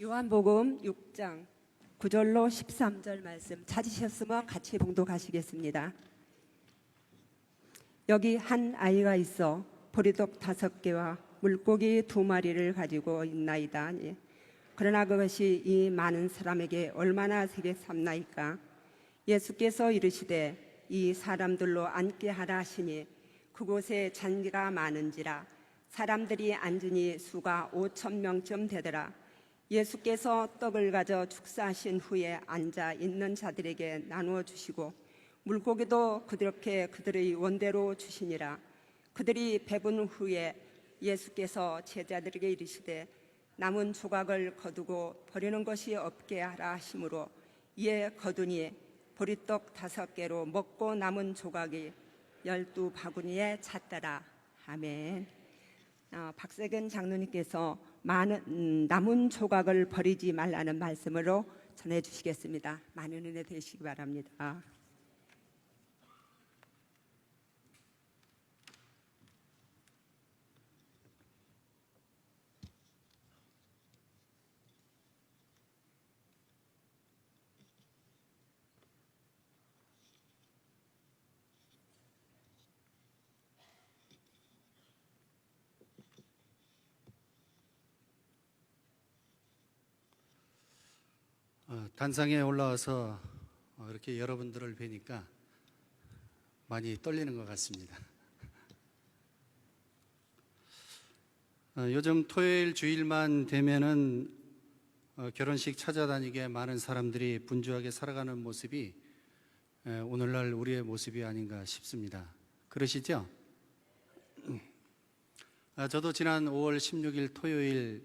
요한복음 6장 9절로 13절 말씀 찾으셨으면 같이 봉독하시겠습니다. 여기 한 아이가 있어 보리떡 5개와 물고기 2마리를 가지고 있나이다. 그러나 그것이 이 많은 사람에게 얼마나 세게 삼나이까. 예수께서 이르시되 이 사람들로 앉게 하라 하시니 그곳에 잔디가 많은지라 사람들이 앉으니 수가 5,000명쯤 되더라. 예수께서 떡을 가져 축사하신 후에 앉아 있는 자들에게 나누어 주시고 물고기도 그렇게 그들의 원대로 주시니라. 그들이 배분 후에 예수께서 제자들에게 이르시되 남은 조각을 거두고 버리는 것이 없게 하라 하시므로 이에 거두니 보리떡 5개로 먹고 남은 조각이 12바구니에 찼더라. 아멘. 박세근 장로님께서 남은 조각을 버리지 말라는 말씀으로 전해주시겠습니다. 많은 은혜 되시기 바랍니다. 단상에 올라와서 이렇게 여러분들을 뵈니까 많이 떨리는 것 같습니다. 요즘 토요일 주일만 되면은 결혼식 찾아다니게 많은 사람들이 분주하게 살아가는 모습이 오늘날 우리의 모습이 아닌가 싶습니다. 그러시죠? 저도 지난 5월 16일 토요일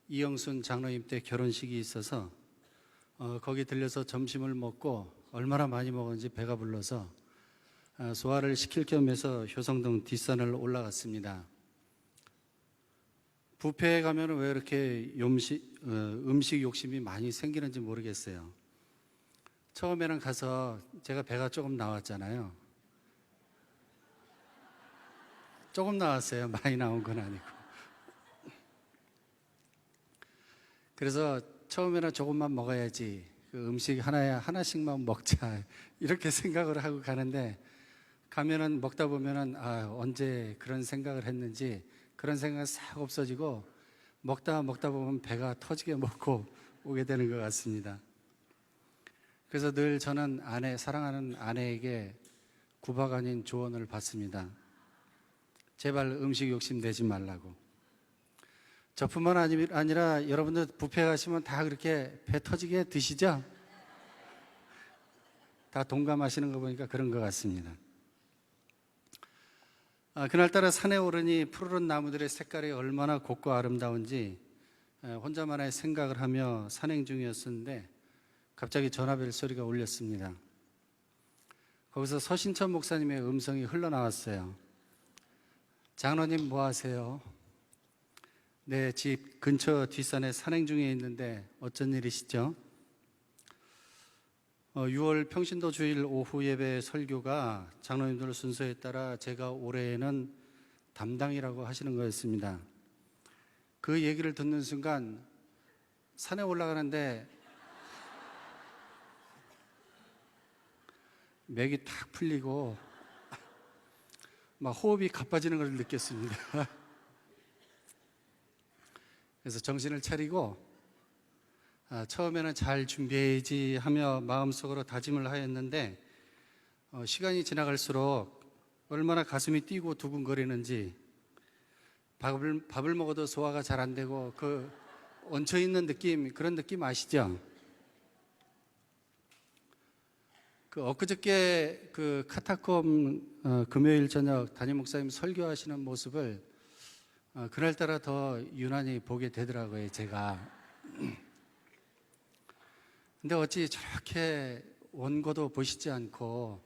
이영순 장로님 때 결혼식이 있어서 거기 들려서 점심을 먹고 얼마나 많이 먹었는지 배가 불러서 소화를 시킬 겸해서 효성동 뒷산을 올라갔습니다. 뷔페에 가면 왜 이렇게 음식 욕심이 많이 생기는지 모르겠어요. 처음에는 가서 제가 배가 조금 나왔잖아요. 조금 나왔어요. 많이 나온 건 아니고. 그래서 처음에는 조금만 먹어야지, 그 음식 하나씩만 먹자 이렇게 생각을 하고 가는데, 가면은 먹다 보면은 언제 그런 생각을 했는지 그런 생각이 싹 없어지고 먹다 보면 배가 터지게 먹고 오게 되는 것 같습니다. 그래서 늘 저는 사랑하는 아내에게 구박 아닌 조언을 받습니다. 제발 음식 욕심 내지 말라고. 저뿐만 아니라 여러분들 뷔페 가시면 다 그렇게 배 터지게 드시죠? 다 동감하시는 거 보니까 그런 것 같습니다. 그날따라 산에 오르니 푸르른 나무들의 색깔이 얼마나 곱고 아름다운지 혼자만의 생각을 하며 산행 중이었었는데 갑자기 전화벨 소리가 울렸습니다. 거기서 서신천 목사님의 음성이 흘러나왔어요. 장로님 뭐 하세요? 네, 집 근처 뒷산에 산행 중에 있는데 어쩐 일이시죠? 6월 평신도 주일 오후 예배 설교가 장로님들 순서에 따라 제가 올해에는 담당이라고 하시는 거였습니다. 그 얘기를 듣는 순간 산에 올라가는데 맥이 탁 풀리고 막 호흡이 가빠지는 걸 느꼈습니다. 그래서 정신을 차리고 처음에는 잘 준비해야지 하며 마음속으로 다짐을 하였는데 시간이 지나갈수록 얼마나 가슴이 뛰고 두근거리는지, 밥을 먹어도 소화가 잘 안 되고 그 얹혀있는 느낌, 그런 느낌 아시죠? 엊그저께 그 카타콤 금요일 저녁 담임 목사님 설교하시는 모습을 그날따라 더 유난히 보게 되더라고요, 제가. 근데 어찌 저렇게 원고도 보시지 않고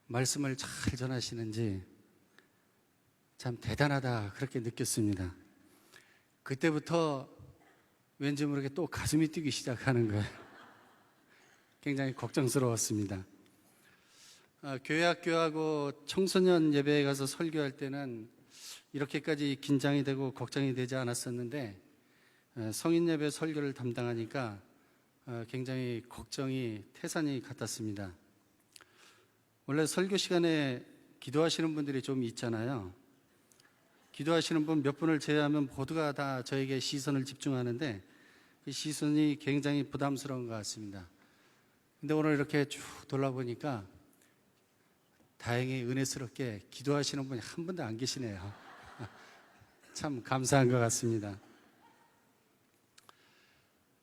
말씀을 잘 전하시는지 참 대단하다, 그렇게 느꼈습니다. 그때부터 왠지 모르게 또 가슴이 뛰기 시작하는 거예요. 굉장히 걱정스러웠습니다. 교회 학교하고 청소년 예배에 가서 설교할 때는 이렇게까지 긴장이 되고 걱정이 되지 않았었는데 성인 예배 설교를 담당하니까 굉장히 걱정이 태산이 같았습니다. 원래 설교 시간에 기도하시는 분들이 좀 있잖아요. 기도하시는 분 몇 분을 제외하면 모두가 다 저에게 시선을 집중하는데 이 시선이 굉장히 부담스러운 것 같습니다. 근데 오늘 이렇게 쭉 돌아보니까 다행히 은혜스럽게 기도하시는 분이 한 분도 안 계시네요. 참 감사한 것 같습니다.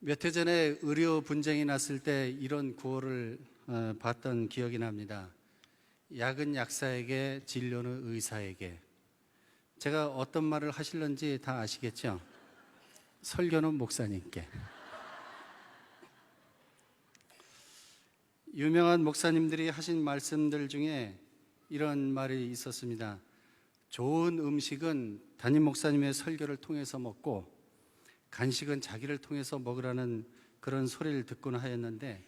몇 해 전에 의료 분쟁이 났을 때 이런 구호를 봤던 기억이 납니다. 약은 약사에게, 진료는 의사에게. 제가 어떤 말을 하실런지 다 아시겠죠? 설교는 목사님께. 유명한 목사님들이 하신 말씀들 중에 이런 말이 있었습니다. 좋은 음식은 담임 목사님의 설교를 통해서 먹고 간식은 자기를 통해서 먹으라는 그런 소리를 듣곤 하였는데,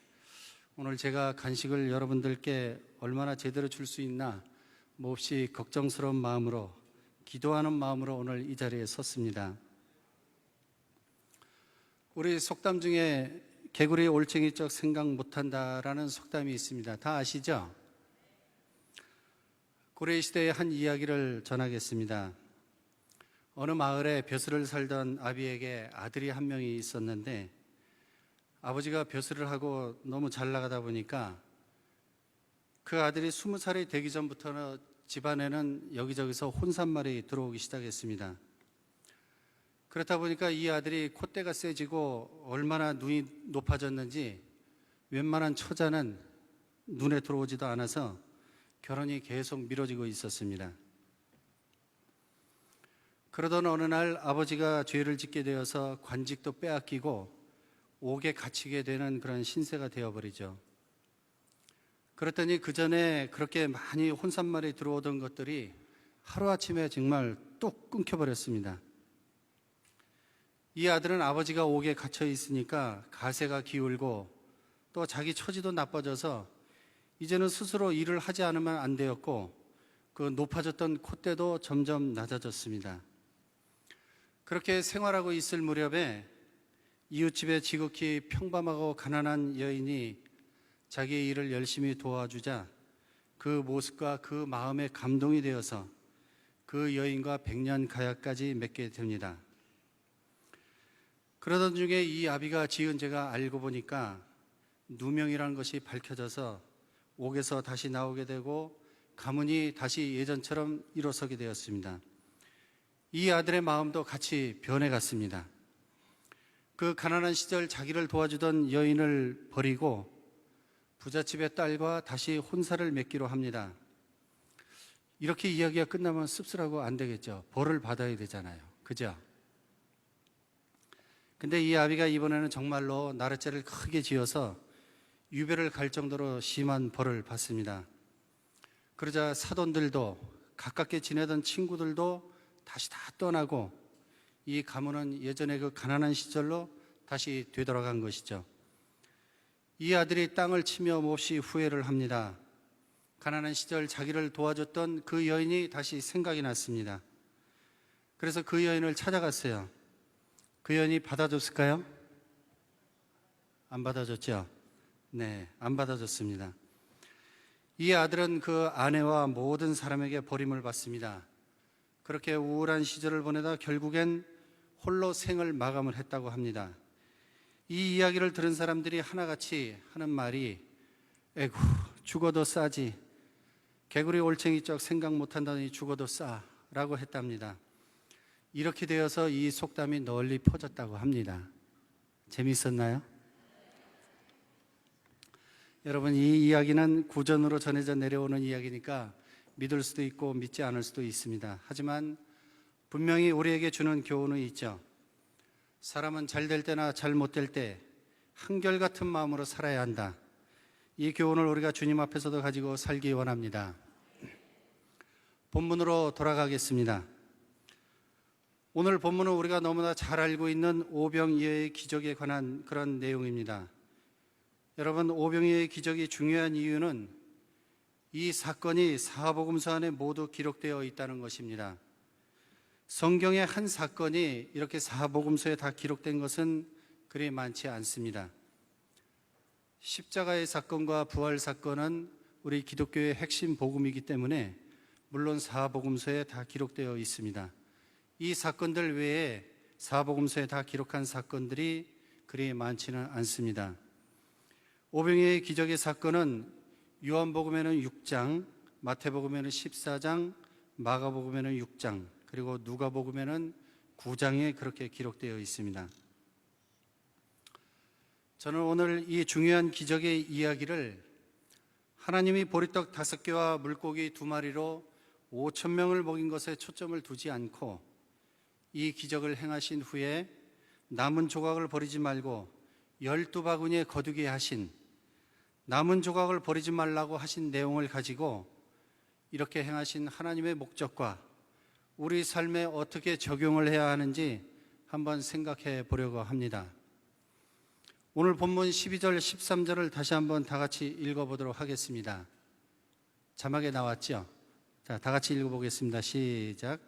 오늘 제가 간식을 여러분들께 얼마나 제대로 줄 수 있나 몹시 걱정스러운 마음으로, 기도하는 마음으로 오늘 이 자리에 섰습니다. 우리 속담 중에 개구리 올챙이 적 생각 못한다라는 속담이 있습니다. 다 아시죠? 고려시대의 한 이야기를 전하겠습니다. 어느 마을에 벼슬을 살던 아비에게 아들이 한 명이 있었는데, 아버지가 벼슬을 하고 너무 잘 나가다 보니까 그 아들이 20살이 되기 전부터는 집안에는 여기저기서 혼잣말이 들어오기 시작했습니다. 그렇다 보니까 이 아들이 콧대가 세지고 얼마나 눈이 높아졌는지 웬만한 처자는 눈에 들어오지도 않아서 결혼이 계속 미뤄지고 있었습니다. 그러던 어느 날 아버지가 죄를 짓게 되어서 관직도 빼앗기고 옥에 갇히게 되는 그런 신세가 되어버리죠. 그랬더니 그 전에 그렇게 많이 혼잣말이 들어오던 것들이 하루아침에 정말 뚝 끊겨버렸습니다. 이 아들은 아버지가 옥에 갇혀 있으니까 가세가 기울고 또 자기 처지도 나빠져서 이제는 스스로 일을 하지 않으면 안 되었고, 그 높아졌던 콧대도 점점 낮아졌습니다. 그렇게 생활하고 있을 무렵에 이웃집에 지극히 평범하고 가난한 여인이 자기의 일을 열심히 도와주자 그 모습과 그 마음에 감동이 되어서 그 여인과 백년 가약까지 맺게 됩니다. 그러던 중에 이 아비가 지은 죄가 알고 보니까 누명이라는 것이 밝혀져서 옥에서 다시 나오게 되고 가문이 다시 예전처럼 일어서게 되었습니다. 이 아들의 마음도 같이 변해갔습니다. 그 가난한 시절 자기를 도와주던 여인을 버리고 부잣집의 딸과 다시 혼사를 맺기로 합니다. 이렇게 이야기가 끝나면 씁쓸하고 안 되겠죠. 벌을 받아야 되잖아요. 그죠? 근데 이 아비가 이번에는 정말로 나룻죄를 크게 지어서 유배를 갈 정도로 심한 벌을 받습니다. 그러자 사돈들도, 가깝게 지내던 친구들도 다시 다 떠나고 이 가문은 예전의 그 가난한 시절로 다시 되돌아간 것이죠. 이 아들이 땅을 치며 몹시 후회를 합니다. 가난한 시절 자기를 도와줬던 그 여인이 다시 생각이 났습니다. 그래서 그 여인을 찾아갔어요. 그 여인이 받아줬을까요? 안 받아줬죠? 네, 안 받아줬습니다. 이 아들은 그 아내와 모든 사람에게 버림을 받습니다. 그렇게 우울한 시절을 보내다 결국엔 홀로 생을 마감을 했다고 합니다. 이 이야기를 들은 사람들이 하나같이 하는 말이, 에구, 죽어도 싸지. 개구리 올챙이 쪽 생각 못한다니 죽어도 싸 라고 했답니다. 이렇게 되어서 이 속담이 널리 퍼졌다고 합니다. 재미있었나요? 여러분, 이 이야기는 구전으로 전해져 내려오는 이야기니까 믿을 수도 있고 믿지 않을 수도 있습니다. 하지만 분명히 우리에게 주는 교훈은 있죠. 사람은 잘 될 때나 잘 못 될 때 한결같은 마음으로 살아야 한다. 이 교훈을 우리가 주님 앞에서도 가지고 살기 원합니다. 본문으로 돌아가겠습니다. 오늘 본문은 우리가 너무나 잘 알고 있는 오병이어의 기적에 관한 그런 내용입니다. 여러분, 오병이어의 기적이 중요한 이유는 이 사건이 사복음서 안에 모두 기록되어 있다는 것입니다. 성경의 한 사건이 이렇게 사복음서에 다 기록된 것은 그리 많지 않습니다. 십자가의 사건과 부활 사건은 우리 기독교의 핵심 복음이기 때문에 물론 사복음서에 다 기록되어 있습니다. 이 사건들 외에 사복음서에 다 기록한 사건들이 그리 많지는 않습니다. 오병이의 기적의 사건은 요한복음에는 6장, 마태복음에는 14장, 마가복음에는 6장, 그리고 누가복음에는 9장에 그렇게 기록되어 있습니다. 저는 오늘 이 중요한 기적의 이야기를 하나님이 보리떡 5개와 물고기 2마리로 5,000명을 먹인 것에 초점을 두지 않고 이 기적을 행하신 후에 남은 조각을 버리지 말고 12바구니에 거두게 하신, 남은 조각을 버리지 말라고 하신 내용을 가지고 이렇게 행하신 하나님의 목적과 우리 삶에 어떻게 적용을 해야 하는지 한번 생각해 보려고 합니다. 오늘 본문 12절, 13절을 다시 한번 다 같이 읽어보도록 하겠습니다. 자막에 나왔죠? 자, 다 같이 읽어보겠습니다. 시작.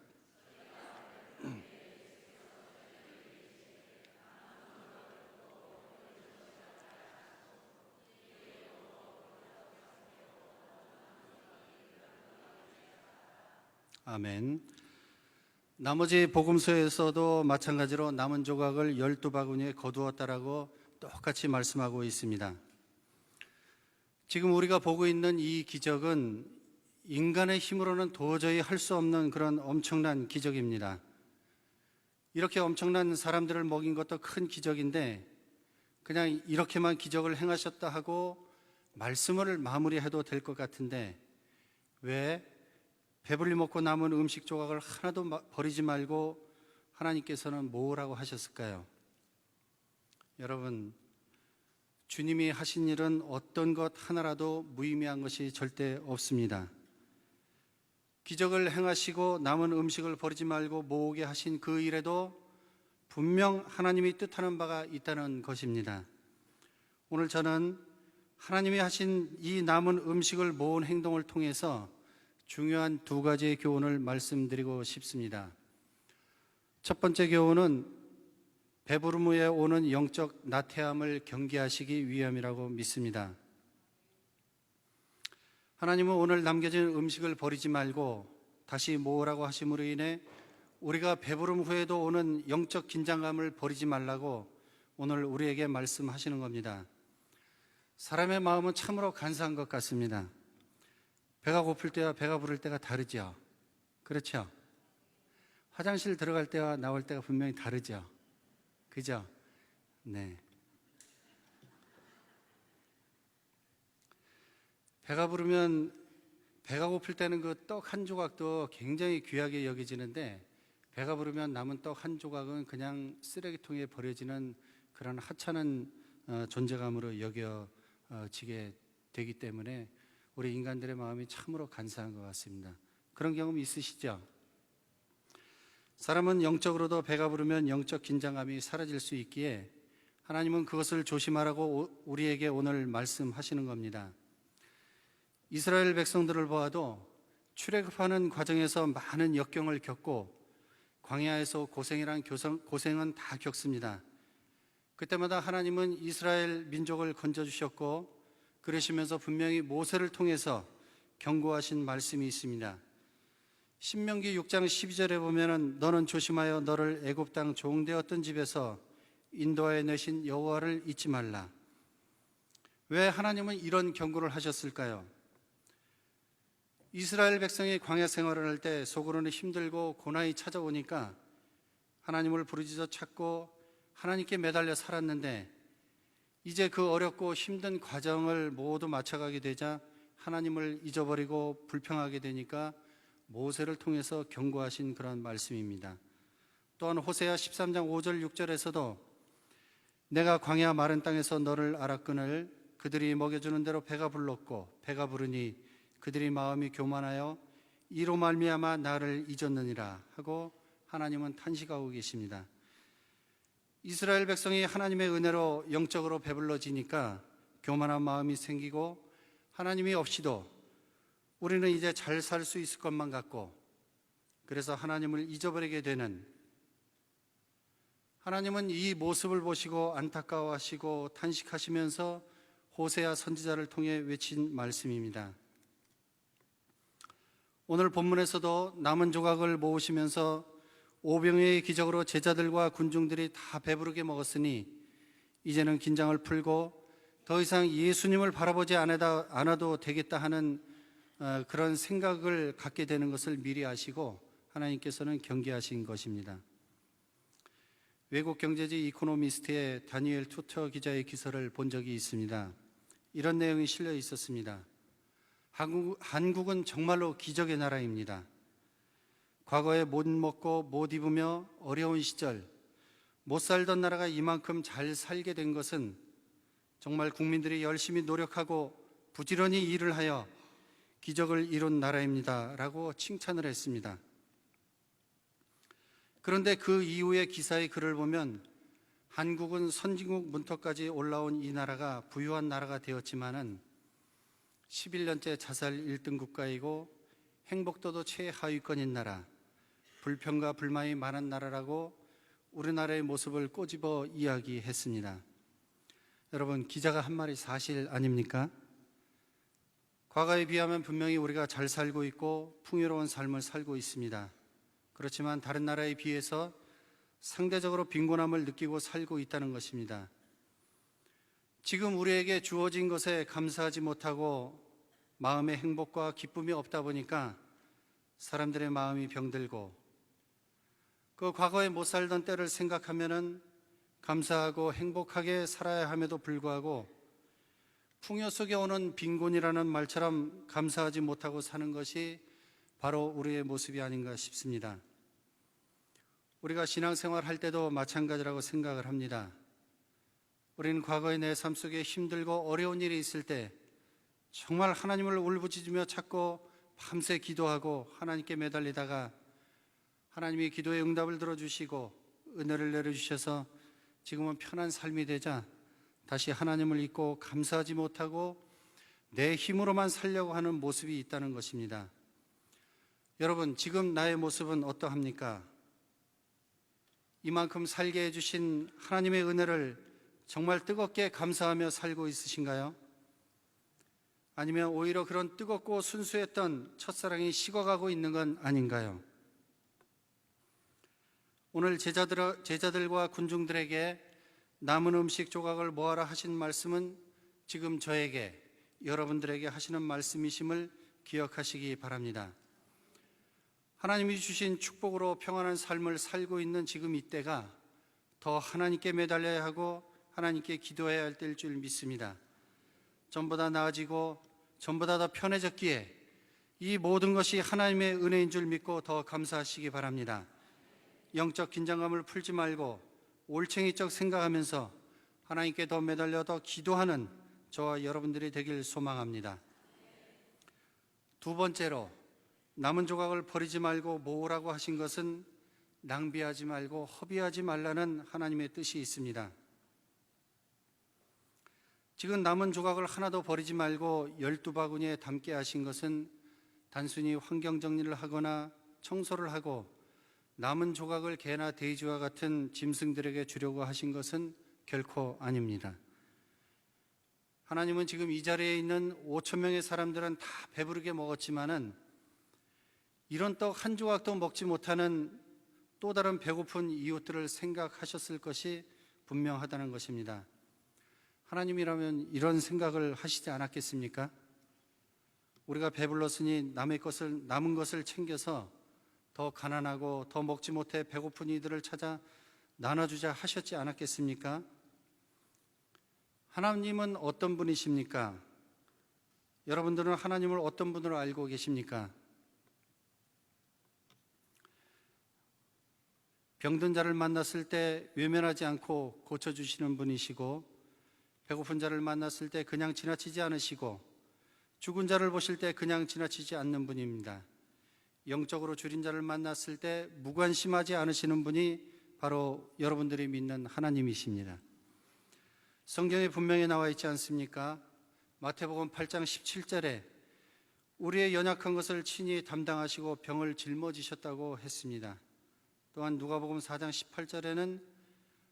아멘. 나머지 복음서에서도 마찬가지로 남은 조각을 12바구니에 거두었다라고 똑같이 말씀하고 있습니다. 지금 우리가 보고 있는 이 기적은 인간의 힘으로는 도저히 할 수 없는 그런 엄청난 기적입니다. 이렇게 엄청난 사람들을 먹인 것도 큰 기적인데 그냥 이렇게만 기적을 행하셨다 하고 말씀을 마무리해도 될 것 같은데 왜 배불리 먹고 남은 음식 조각을 하나도 버리지 말고 하나님께서는 뭐라고 하셨을까요? 여러분, 주님이 하신 일은 어떤 것 하나라도 무의미한 것이 절대 없습니다. 기적을 행하시고 남은 음식을 버리지 말고 모으게 하신 그 일에도 분명 하나님이 뜻하는 바가 있다는 것입니다. 오늘 저는 하나님이 하신 이 남은 음식을 모은 행동을 통해서 중요한 2가지의 교훈을 말씀드리고 싶습니다. 첫 번째 교훈은 배부름 후에 오는 영적 나태함을 경계하시기 위함이라고 믿습니다. 하나님은 오늘 남겨진 음식을 버리지 말고 다시 모으라고 하심으로 인해 우리가 배부름 후에도 오는 영적 긴장감을 버리지 말라고 오늘 우리에게 말씀하시는 겁니다. 사람의 마음은 참으로 간사한 것 같습니다. 배가 고플 때와 배가 부를 때가 다르죠. 그렇죠? 화장실 들어갈 때와 나올 때가 분명히 다르죠. 그죠? 네. 배가 부르면, 배가 고플 때는 그 떡 한 조각도 굉장히 귀하게 여겨지는데 배가 부르면 남은 떡 한 조각은 그냥 쓰레기통에 버려지는 그런 하찮은 존재감으로 여겨지게 되기 때문에 우리 인간들의 마음이 참으로 간사한 것 같습니다. 그런 경험 있으시죠? 사람은 영적으로도 배가 부르면 영적 긴장감이 사라질 수 있기에 하나님은 그것을 조심하라고 우리에게 오늘 말씀하시는 겁니다. 이스라엘 백성들을 보아도 출애굽하는 과정에서 많은 역경을 겪고 광야에서 고생이란 고생은 다 겪습니다. 그때마다 하나님은 이스라엘 민족을 건져주셨고 그러시면서 분명히 모세를 통해서 경고하신 말씀이 있습니다. 신명기 6장 12절에 보면은 너는 조심하여 너를 애굽 땅 종되었던 집에서 인도하여 내신 여호와를 잊지 말라. 왜 하나님은 이런 경고를 하셨을까요? 이스라엘 백성이 광야 생활을 할 때 속으로는 힘들고 고난이 찾아오니까 하나님을 부르짖어 찾고 하나님께 매달려 살았는데 이제 그 어렵고 힘든 과정을 모두 마쳐가게 되자 하나님을 잊어버리고 불평하게 되니까 모세를 통해서 경고하신 그런 말씀입니다. 또한 호세아 13장 5절 6절에서도 내가 광야 마른 땅에서 너를 알았거늘 그들이 먹여주는 대로 배가 불렀고 배가 부르니 그들이 마음이 교만하여 이로 말미암아 나를 잊었느니라 하고 하나님은 탄식하고 계십니다. 이스라엘 백성이 하나님의 은혜로 영적으로 배불러지니까 교만한 마음이 생기고 하나님이 없이도 우리는 이제 잘 살 수 있을 것만 같고 그래서 하나님을 잊어버리게 되는, 하나님은 이 모습을 보시고 안타까워하시고 탄식하시면서 호세아 선지자를 통해 외친 말씀입니다. 오늘 본문에서도 남은 조각을 모으시면서 오병이어의 기적으로 제자들과 군중들이 다 배부르게 먹었으니 이제는 긴장을 풀고 더 이상 예수님을 바라보지 않아도 되겠다 하는 그런 생각을 갖게 되는 것을 미리 아시고 하나님께서는 경계하신 것입니다. 외국 경제지 이코노미스트의 다니엘 투터 기자의 기사를 본 적이 있습니다. 이런 내용이 실려 있었습니다. 한국은 정말로 기적의 나라입니다. 과거에 못 먹고 못 입으며 어려운 시절 못 살던 나라가 이만큼 잘 살게 된 것은 정말 국민들이 열심히 노력하고 부지런히 일을 하여 기적을 이룬 나라입니다 라고 칭찬을 했습니다. 그런데 그 이후의 기사의 글을 보면 한국은 선진국 문턱까지 올라온 이 나라가 부유한 나라가 되었지만은 11년째 자살 1등 국가이고 행복도도 최하위권인 나라, 불평과 불만이 많은 나라라고 우리나라의 모습을 꼬집어 이야기했습니다. 여러분, 기자가 한 말이 사실 아닙니까? 과거에 비하면 분명히 우리가 잘 살고 있고 풍요로운 삶을 살고 있습니다. 그렇지만 다른 나라에 비해서 상대적으로 빈곤함을 느끼고 살고 있다는 것입니다. 지금 우리에게 주어진 것에 감사하지 못하고 마음의 행복과 기쁨이 없다 보니까 사람들의 마음이 병들고 그 과거에 못 살던 때를 생각하면은 감사하고 행복하게 살아야 함에도 불구하고 풍요 속에 오는 빈곤이라는 말처럼 감사하지 못하고 사는 것이 바로 우리의 모습이 아닌가 싶습니다. 우리가 신앙생활 할 때도 마찬가지라고 생각을 합니다. 우리는 과거의 내 삶 속에 힘들고 어려운 일이 있을 때 정말 하나님을 울부짖으며 찾고 밤새 기도하고 하나님께 매달리다가 하나님이 기도의 응답을 들어주시고 은혜를 내려주셔서 지금은 편한 삶이 되자 다시 하나님을 잊고 감사하지 못하고 내 힘으로만 살려고 하는 모습이 있다는 것입니다. 여러분, 지금 나의 모습은 어떠합니까? 이만큼 살게 해주신 하나님의 은혜를 정말 뜨겁게 감사하며 살고 있으신가요? 아니면 오히려 그런 뜨겁고 순수했던 첫사랑이 식어가고 있는 건 아닌가요? 오늘 제자들과 군중들에게 남은 음식 조각을 모아라 하신 말씀은 지금 저에게, 여러분들에게 하시는 말씀이심을 기억하시기 바랍니다. 하나님이 주신 축복으로 평안한 삶을 살고 있는 지금 이때가 더 하나님께 매달려야 하고 하나님께 기도해야 할 때일 줄 믿습니다. 전보다 나아지고 전보다 더 편해졌기에 이 모든 것이 하나님의 은혜인 줄 믿고 더 감사하시기 바랍니다. 영적 긴장감을 풀지 말고 올챙이적 생각하면서 하나님께 더 매달려 더 기도하는 저와 여러분들이 되길 소망합니다. 두 번째로, 남은 조각을 버리지 말고 모으라고 하신 것은 낭비하지 말고 허비하지 말라는 하나님의 뜻이 있습니다. 지금 남은 조각을 하나도 버리지 말고 12바구니에 담게 하신 것은 단순히 환경 정리를 하거나 청소를 하고 남은 조각을 개나 돼지와 같은 짐승들에게 주려고 하신 것은 결코 아닙니다. 하나님은 지금 이 자리에 있는 5천 명의 사람들은 다 배부르게 먹었지만은 이런 떡 한 조각도 먹지 못하는 또 다른 배고픈 이웃들을 생각하셨을 것이 분명하다는 것입니다. 하나님이라면 이런 생각을 하시지 않았겠습니까? 우리가 배불렀으니 남은 것을 챙겨서 더 가난하고 더 먹지 못해 배고픈 이들을 찾아 나눠주자 하셨지 않았겠습니까? 하나님은 어떤 분이십니까? 여러분들은 하나님을 어떤 분으로 알고 계십니까? 병든 자를 만났을 때 외면하지 않고 고쳐주시는 분이시고, 배고픈 자를 만났을 때 그냥 지나치지 않으시고, 죽은 자를 보실 때 그냥 지나치지 않는 분입니다. 영적으로 줄인 자를 만났을 때 무관심하지 않으시는 분이 바로 여러분들이 믿는 하나님이십니다. 성경에 분명히 나와 있지 않습니까? 마태복음 8장 17절에 우리의 연약한 것을 친히 담당하시고 병을 짊어지셨다고 했습니다. 또한 누가복음 4장 18절에는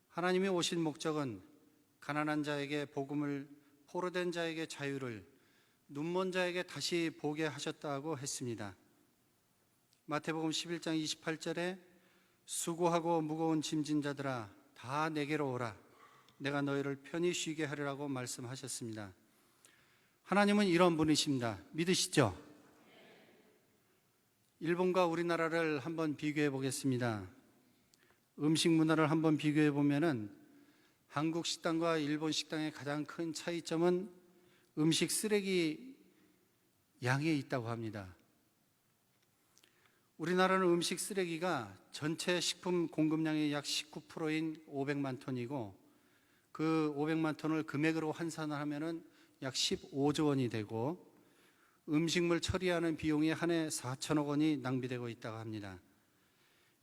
하나님이 오신 목적은 가난한 자에게 복음을, 포로된 자에게 자유를, 눈먼 자에게 다시 보게 하셨다고 했습니다. 마태복음 11장 28절에 수고하고 무거운 짐진 자들아 다 내게로 오라, 내가 너희를 편히 쉬게 하리라고 말씀하셨습니다. 하나님은 이런 분이십니다. 믿으시죠? 일본과 우리나라를 한번 비교해 보겠습니다. 음식 문화를 한번 비교해 보면은 한국 식당과 일본 식당의 가장 큰 차이점은 음식 쓰레기 양에 있다고 합니다. 우리나라는 음식 쓰레기가 전체 식품 공급량의 약 19%인 500만 톤이고, 그 500만 톤을 금액으로 환산을 하면은 약 15조 원이 되고, 음식물 처리하는 비용이 한 해 4천억 원이 낭비되고 있다고 합니다.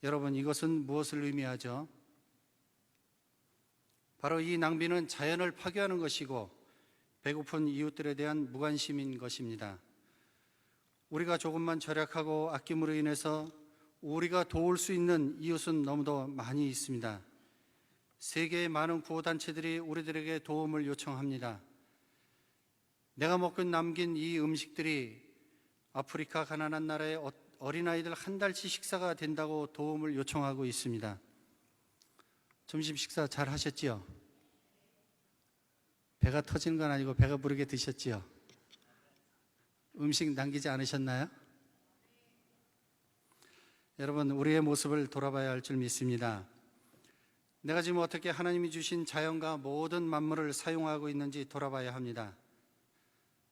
여러분, 이것은 무엇을 의미하죠? 바로 이 낭비는 자연을 파괴하는 것이고 배고픈 이웃들에 대한 무관심인 것입니다. 우리가 조금만 절약하고 아낌으로 인해서 우리가 도울 수 있는 이웃은 너무도 많이 있습니다. 세계의 많은 구호단체들이 우리들에게 도움을 요청합니다. 내가 먹고 남긴 이 음식들이 아프리카 가난한 나라의 어린아이들 한 달치 식사가 된다고 도움을 요청하고 있습니다. 점심 식사 잘 하셨지요? 배가 터지는 건 아니고 배가 부르게 드셨지요? 음식 남기지 않으셨나요? 여러분, 우리의 모습을 돌아봐야 할 줄 믿습니다. 내가 지금 어떻게 하나님이 주신 자연과 모든 만물을 사용하고 있는지 돌아봐야 합니다.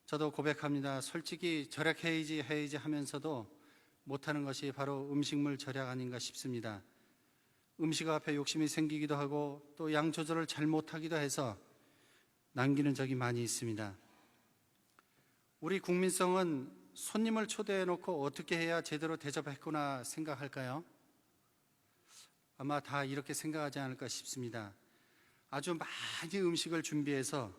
저도 고백합니다. 솔직히 절약해야지 하면서도 못하는 것이 바로 음식물 절약 아닌가 싶습니다. 음식 앞에 욕심이 생기기도 하고 또 양 조절을 잘못하기도 해서 남기는 적이 많이 있습니다. 우리 국민성은 손님을 초대해 놓고 어떻게 해야 제대로 대접했구나 생각할까요? 아마 다 이렇게 생각하지 않을까 싶습니다. 아주 많이 음식을 준비해서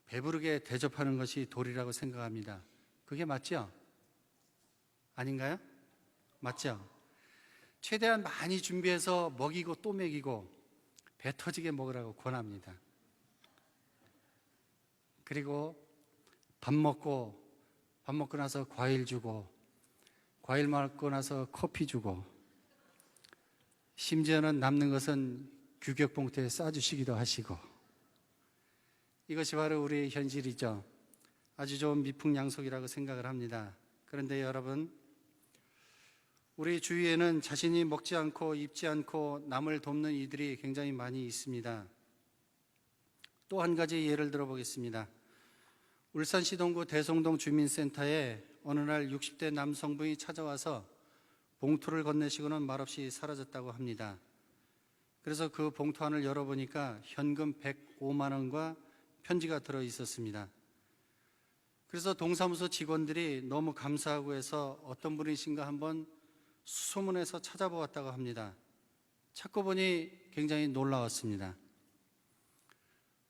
배부르게 대접하는 것이 도리라고 생각합니다. 그게 맞죠? 아닌가요? 맞죠? 최대한 많이 준비해서 먹이고 또 먹이고 배 터지게 먹으라고 권합니다. 그리고 밥 먹고 나서 과일 주고, 과일 먹고 나서 커피 주고, 심지어는 남는 것은 규격 봉투에 싸주시기도 하시고, 이것이 바로 우리의 현실이죠. 아주 좋은 미풍양속이라고 생각을 합니다. 그런데 여러분, 우리 주위에는 자신이 먹지 않고 입지 않고 남을 돕는 이들이 굉장히 많이 있습니다. 또 한 가지 예를 들어보겠습니다. 울산시 동구 대성동 주민센터에 어느 날 60대 남성분이 찾아와서 봉투를 건네시고는 말없이 사라졌다고 합니다. 그래서 그 봉투 안을 열어보니까 현금 105만 원과 편지가 들어 있었습니다. 그래서 동사무소 직원들이 너무 감사하고 해서 어떤 분이신가 한번 수소문해서 찾아보았다고 합니다. 찾고 보니 굉장히 놀라웠습니다.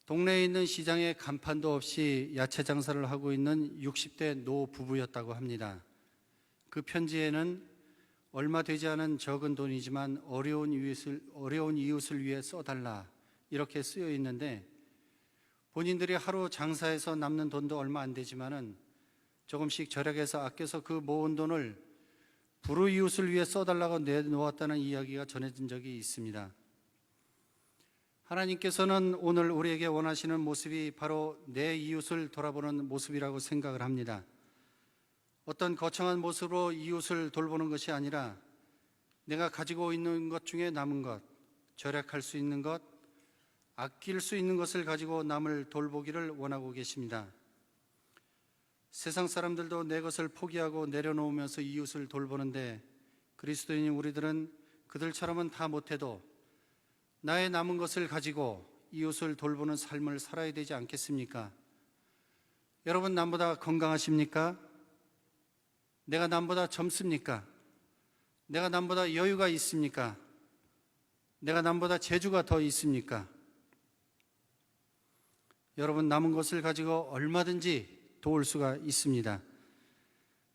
동네에 있는 시장에 간판도 없이 야채 장사를 하고 있는 60대 노 부부였다고 합니다. 그 편지에는 얼마 되지 않은 적은 돈이지만 어려운 이웃을 위해 써달라 이렇게 쓰여 있는데, 본인들이 하루 장사해서 남는 돈도 얼마 안 되지만은 조금씩 절약해서 아껴서 그 모은 돈을 불우이웃을 위해 써달라고 내놓았다는 이야기가 전해진 적이 있습니다. 하나님께서는 오늘 우리에게 원하시는 모습이 바로 내 이웃을 돌아보는 모습이라고 생각을 합니다. 어떤 거창한 모습으로 이웃을 돌보는 것이 아니라 내가 가지고 있는 것 중에 남은 것, 절약할 수 있는 것, 아낄 수 있는 것을 가지고 남을 돌보기를 원하고 계십니다. 세상 사람들도 내 것을 포기하고 내려놓으면서 이웃을 돌보는데, 그리스도인인 우리들은 그들처럼은 다 못해도 나의 남은 것을 가지고 이웃을 돌보는 삶을 살아야 되지 않겠습니까? 여러분, 남보다 건강하십니까? 내가 남보다 젊습니까? 내가 남보다 여유가 있습니까? 내가 남보다 재주가 더 있습니까? 여러분, 남은 것을 가지고 얼마든지 도울 수가 있습니다.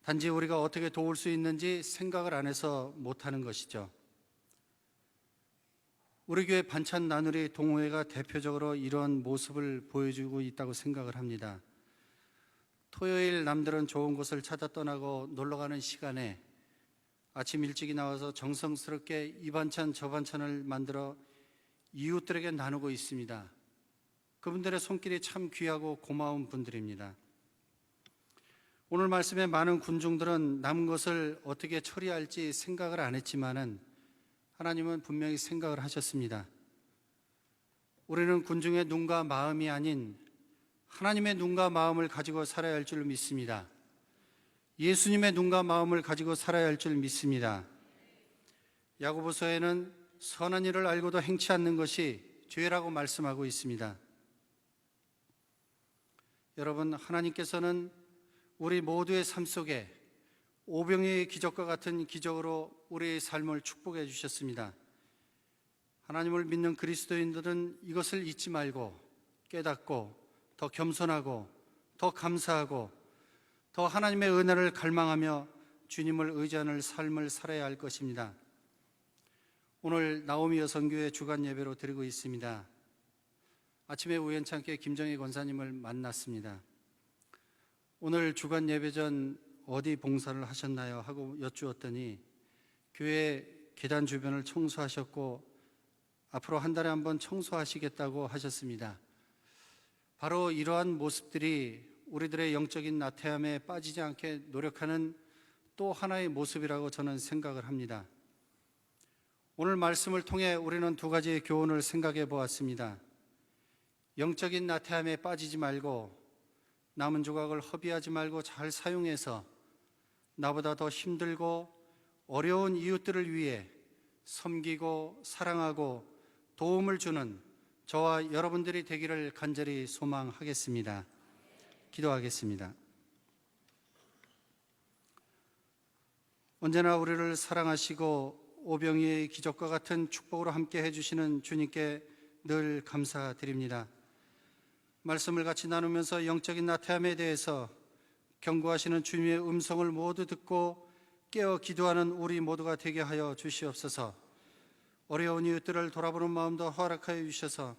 단지 우리가 어떻게 도울 수 있는지 생각을 안 해서 못하는 것이죠. 우리 교회 반찬 나누리 동호회가 대표적으로 이런 모습을 보여주고 있다고 생각을 합니다. 토요일 남들은 좋은 곳을 찾아 떠나고 놀러가는 시간에 아침 일찍이 나와서 정성스럽게 이 반찬 저 반찬을 만들어 이웃들에게 나누고 있습니다. 그분들의 손길이 참 귀하고 고마운 분들입니다. 오늘 말씀에 많은 군중들은 남은 것을 어떻게 처리할지 생각을 안 했지만은 하나님은 분명히 생각을 하셨습니다. 우리는 군중의 눈과 마음이 아닌 하나님의 눈과 마음을 가지고 살아야 할 줄 믿습니다. 예수님의 눈과 마음을 가지고 살아야 할 줄 믿습니다. 야고보서에는 선한 일을 알고도 행치 않는 것이 죄라고 말씀하고 있습니다. 여러분, 하나님께서는 우리 모두의 삶 속에 오병이의 기적과 같은 기적으로 우리의 삶을 축복해 주셨습니다. 하나님을 믿는 그리스도인들은 이것을 잊지 말고 깨닫고 더 겸손하고 더 감사하고 더 하나님의 은혜를 갈망하며 주님을 의지하는 삶을 살아야 할 것입니다. 오늘 나오미 여성교회 주간 예배로 드리고 있습니다. 아침에 우연찮게 김정희 권사님을 만났습니다. 오늘 주간 예배 전 어디 봉사를 하셨나요? 하고 여쭈었더니 교회 계단 주변을 청소하셨고 앞으로 한 달에 한 번 청소하시겠다고 하셨습니다. 바로 이러한 모습들이 우리들의 영적인 나태함에 빠지지 않게 노력하는 또 하나의 모습이라고 저는 생각을 합니다. 오늘 말씀을 통해 우리는 두 가지의 교훈을 생각해 보았습니다. 영적인 나태함에 빠지지 말고 남은 조각을 허비하지 말고 잘 사용해서 나보다 더 힘들고 어려운 이웃들을 위해 섬기고 사랑하고 도움을 주는 저와 여러분들이 되기를 간절히 소망하겠습니다. 기도하겠습니다. 언제나 우리를 사랑하시고 오병이의 기적과 같은 축복으로 함께 해주시는 주님께 늘 감사드립니다. 말씀을 같이 나누면서 영적인 나태함에 대해서 경고하시는 주님의 음성을 모두 듣고 깨어 기도하는 우리 모두가 되게 하여 주시옵소서. 어려운 이웃들을 돌아보는 마음도 허락하여 주셔서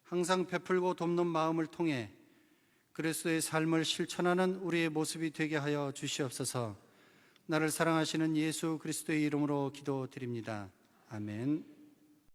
항상 베풀고 돕는 마음을 통해 그리스도의 삶을 실천하는 우리의 모습이 되게 하여 주시옵소서. 나를 사랑하시는 예수 그리스도의 이름으로 기도드립니다. 아멘.